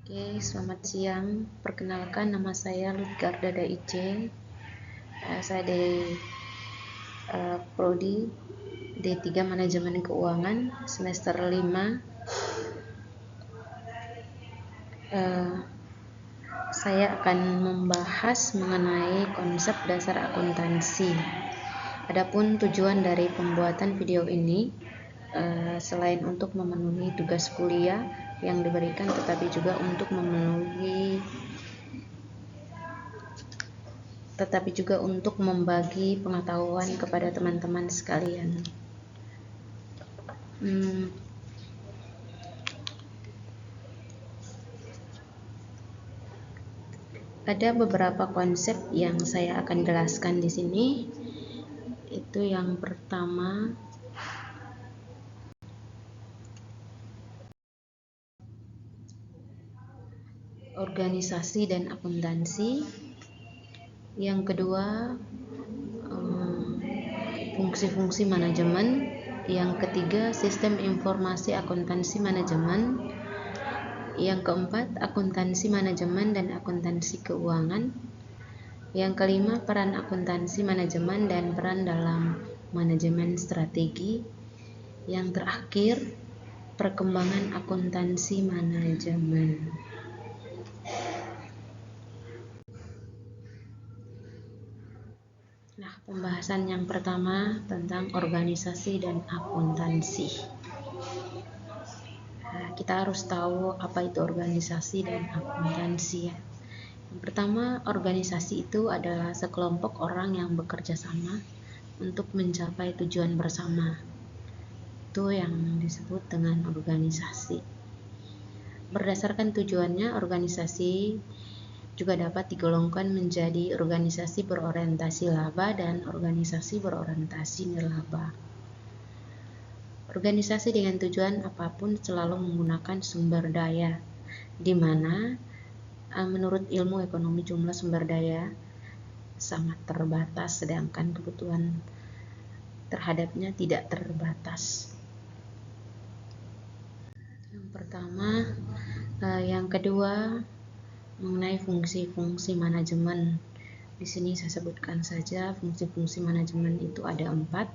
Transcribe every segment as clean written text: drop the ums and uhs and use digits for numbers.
Oke, selamat siang. Perkenalkan, nama saya Lutgarda Daice. Saya dari Prodi D3 Manajemen Keuangan semester 5. Saya akan membahas mengenai konsep dasar akuntansi. Adapun tujuan dari pembuatan video ini selain untuk memenuhi tugas kuliah yang diberikan, tetapi juga untuk membagi pengetahuan kepada teman-teman sekalian. Ada beberapa konsep yang saya akan jelaskan di sini. Itu yang pertama, organisasi dan akuntansi. Yang kedua, fungsi-fungsi manajemen. Yang ketiga, sistem informasi akuntansi manajemen. Yang keempat, akuntansi manajemen dan akuntansi keuangan. Yang kelima, peran akuntansi manajemen dan peran dalam manajemen strategi. Yang terakhir, perkembangan akuntansi manajemen. Nah, pembahasan yang pertama tentang organisasi dan akuntansi. Kita harus tahu apa itu organisasi dan akuntansi ya. Yang pertama, organisasi itu adalah sekelompok orang yang bekerja sama untuk mencapai tujuan bersama. Itu yang disebut dengan organisasi. Berdasarkan tujuannya, organisasi juga dapat digolongkan menjadi organisasi berorientasi laba dan organisasi berorientasi nirlaba. Organisasi dengan tujuan apapun selalu menggunakan sumber daya, di mana menurut ilmu ekonomi jumlah sumber daya sangat terbatas, sedangkan kebutuhan terhadapnya tidak terbatas. Yang pertama, yang kedua mengenai fungsi-fungsi manajemen. Di sini saya sebutkan saja fungsi-fungsi manajemen itu ada 4.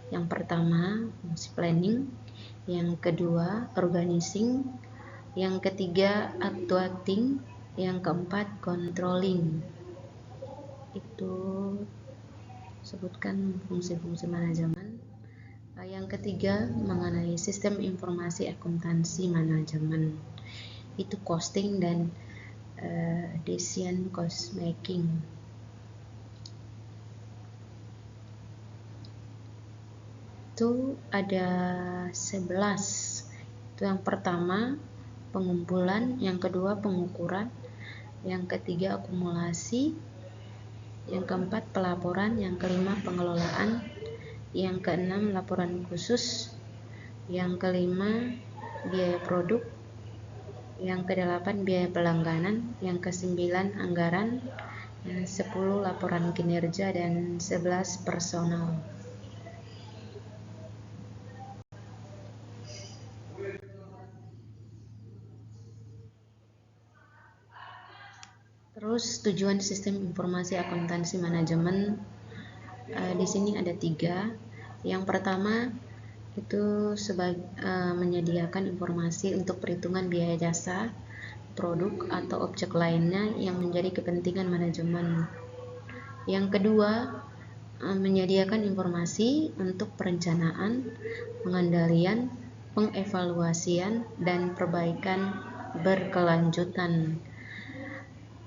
Yang pertama, fungsi planning. Yang kedua, organizing. Yang ketiga, actuating. Yang keempat, controlling. Itu sebutkan fungsi-fungsi manajemen. Yang ketiga, mengenai sistem informasi akuntansi manajemen. Itu costing dan decision cost making. Itu ada 11. Itu yang pertama, pengumpulan. Yang kedua, pengukuran. Yang ketiga, akumulasi. Yang keempat, pelaporan. Yang kelima, pengelolaan. Yang keenam, laporan khusus. Yang kelima, biaya produk. Yang kedelapan, biaya pelangganan. Yang kesembilan, anggaran. Yang 10, laporan kinerja. Dan 11, personal. Terus tujuan sistem informasi akuntansi manajemen di sini ada 3. Yang pertama itu menyediakan informasi untuk perhitungan biaya jasa, produk atau objek lainnya yang menjadi kepentingan manajemen. Yang kedua, menyediakan informasi untuk perencanaan, pengendalian, pengevaluasian, dan perbaikan berkelanjutan.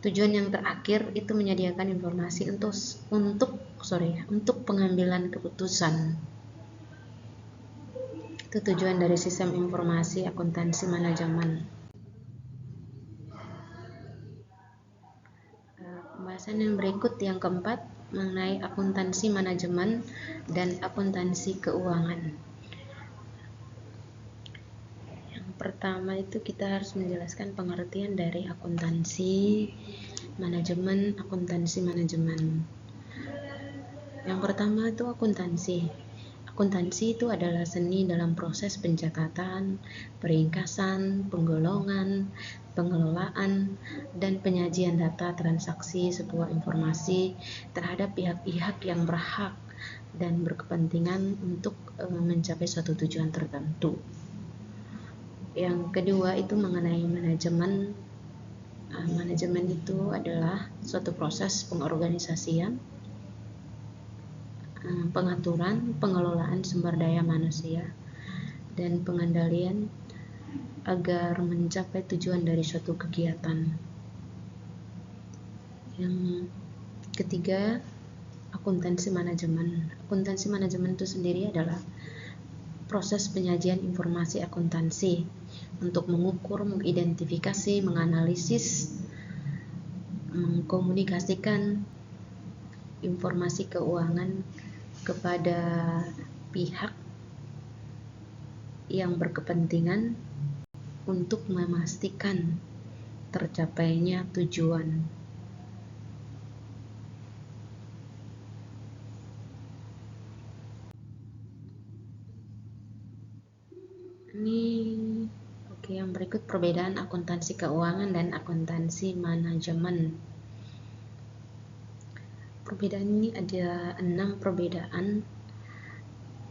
Tujuan yang terakhir itu menyediakan informasi untuk pengambilan keputusan. Itu tujuan dari sistem informasi akuntansi manajemen. Pembahasan yang berikut yang keempat mengenai akuntansi manajemen dan akuntansi keuangan. Yang pertama itu kita harus menjelaskan pengertian dari akuntansi manajemen. Yang pertama itu akuntansi. Akuntansi itu adalah seni dalam proses pencatatan, peringkasan, penggolongan, pengelolaan, dan penyajian data transaksi sebuah informasi terhadap pihak-pihak yang berhak dan berkepentingan untuk mencapai suatu tujuan tertentu. Yang kedua itu mengenai manajemen. Manajemen itu adalah suatu proses pengorganisasian, pengaturan, pengelolaan sumber daya manusia, dan pengendalian agar mencapai tujuan dari suatu kegiatan. Yang ketiga, akuntansi manajemen. Akuntansi manajemen itu sendiri adalah proses penyajian informasi akuntansi untuk mengukur, mengidentifikasi, menganalisis, mengkomunikasikan informasi keuangan kepada pihak yang berkepentingan untuk memastikan tercapainya tujuan. Yang berikut perbedaan akuntansi keuangan dan akuntansi manajemen. Perbedaan ini ada 6 perbedaan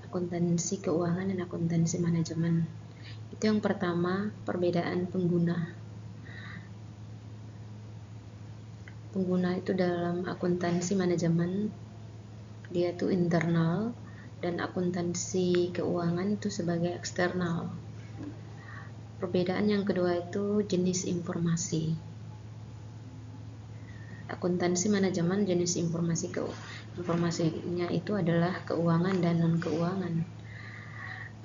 akuntansi keuangan dan akuntansi manajemen. Itu yang pertama, perbedaan pengguna. Pengguna itu dalam akuntansi manajemen dia itu internal dan akuntansi keuangan itu sebagai eksternal. Perbedaan yang kedua itu jenis informasi. Akuntansi manajemen jenis informasinya itu adalah keuangan dan non-keuangan.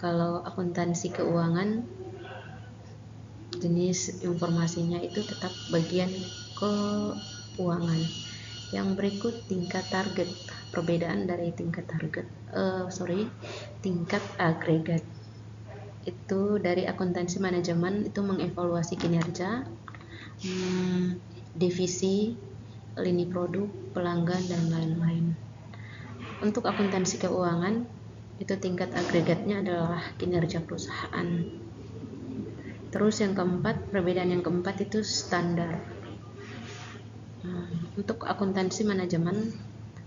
Kalau akuntansi keuangan jenis informasinya itu tetap bagian keuangan. Yang berikut tingkat target. Perbedaan dari tingkat agregat. Itu dari akuntansi manajemen itu mengevaluasi kinerja, divisi, lini produk, pelanggan, dan lain-lain. Untuk akuntansi keuangan itu tingkat agregatnya adalah kinerja perusahaan. Terus yang keempat, perbedaan yang keempat itu standar. Untuk akuntansi manajemen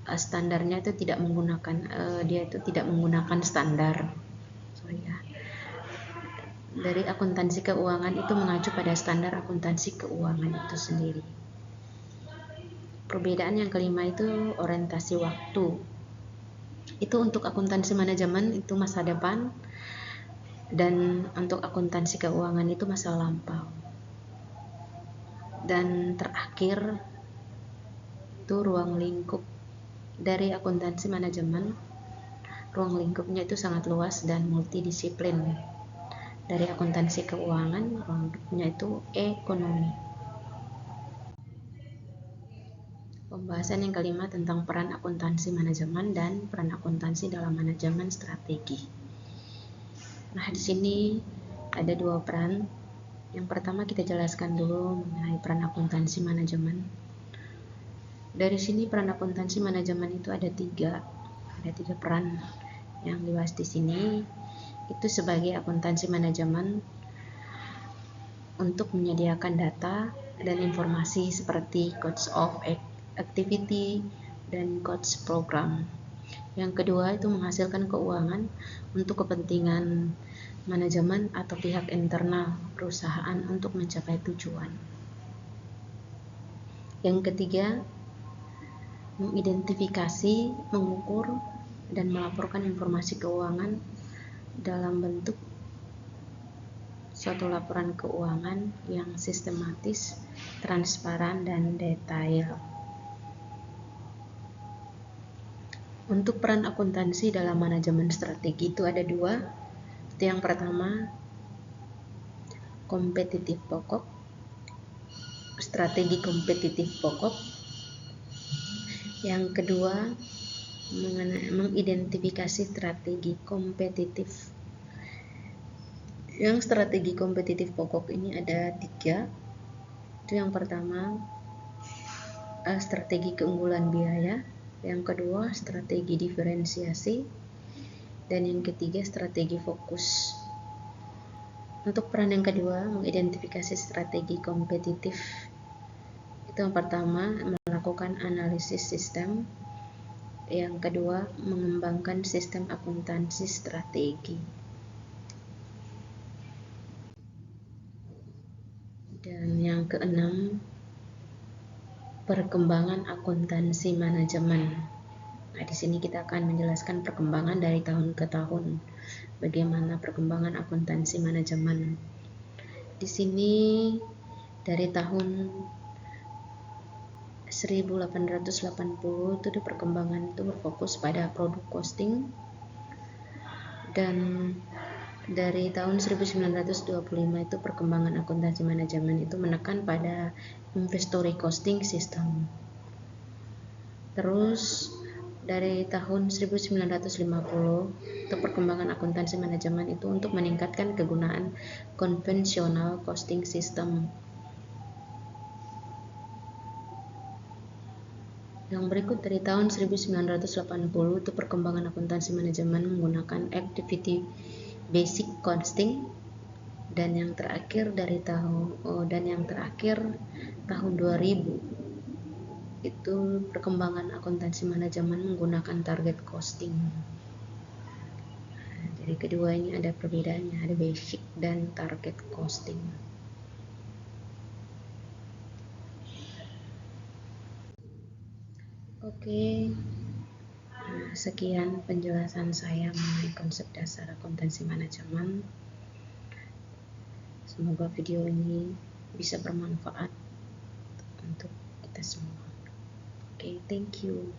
standarnya itu tidak menggunakan standar. Dari akuntansi keuangan itu mengacu pada standar akuntansi keuangan itu sendiri. Perbedaan yang kelima itu orientasi waktu. Itu untuk akuntansi manajemen itu masa depan, dan untuk akuntansi keuangan itu masa lampau. Dan terakhir itu ruang lingkup. Dari akuntansi manajemen, ruang lingkupnya itu sangat luas dan multidisiplin. Dari akuntansi keuangan, ruang lingkupnya itu ekonomi. Pembahasan yang kelima tentang peran akuntansi manajemen dan peran akuntansi dalam manajemen strategi. Nah, di sini ada 2 peran. Yang pertama kita jelaskan dulu mengenai peran akuntansi manajemen. Dari sini peran akuntansi manajemen itu ada 3 peran yang dibahas di sini. Itu sebagai akuntansi manajemen untuk menyediakan data dan informasi seperti codes of activity dan codes program. Yang kedua itu menghasilkan keuangan untuk kepentingan manajemen atau pihak internal perusahaan untuk mencapai tujuan. Yang ketiga, mengidentifikasi, mengukur, dan melaporkan informasi keuangan dalam bentuk suatu laporan keuangan yang sistematis, transparan, dan detail. Untuk peran akuntansi dalam manajemen strategi itu ada 2. Itu yang pertama, kompetitif pokok, strategi kompetitif pokok. Yang kedua, mengidentifikasi strategi kompetitif. Yang strategi kompetitif pokok ini ada 3. Itu yang pertama, strategi keunggulan biaya. Yang kedua, strategi diferensiasi. Dan yang ketiga, strategi fokus. Untuk peran yang kedua, mengidentifikasi strategi kompetitif. Itu yang pertama, melakukan analisis sistem. Yang kedua, mengembangkan sistem akuntansi strategi. Dan yang keenam, perkembangan akuntansi manajemen. Nah, di sini kita akan menjelaskan perkembangan dari tahun ke tahun. Bagaimana perkembangan akuntansi manajemen. Di sini dari tahun 1880 itu perkembangan itu berfokus pada produk costing, dan dari tahun 1925 itu perkembangan akuntansi manajemen itu menekan pada inventory costing system. Terus dari tahun 1950 itu perkembangan akuntansi manajemen itu untuk meningkatkan kegunaan konvensional costing system. Yang berikut dari tahun 1980 itu perkembangan akuntansi manajemen menggunakan activity basic costing, dan yang terakhir tahun 2000 itu perkembangan akuntansi manajemen menggunakan target costing. Nah, jadi keduanya ada perbedaannya, ada basic dan target costing. Oke, nah, sekian penjelasan saya mengenai konsep dasar akuntansi manajemen. Semoga video ini bisa bermanfaat untuk kita semua. Oke, thank you.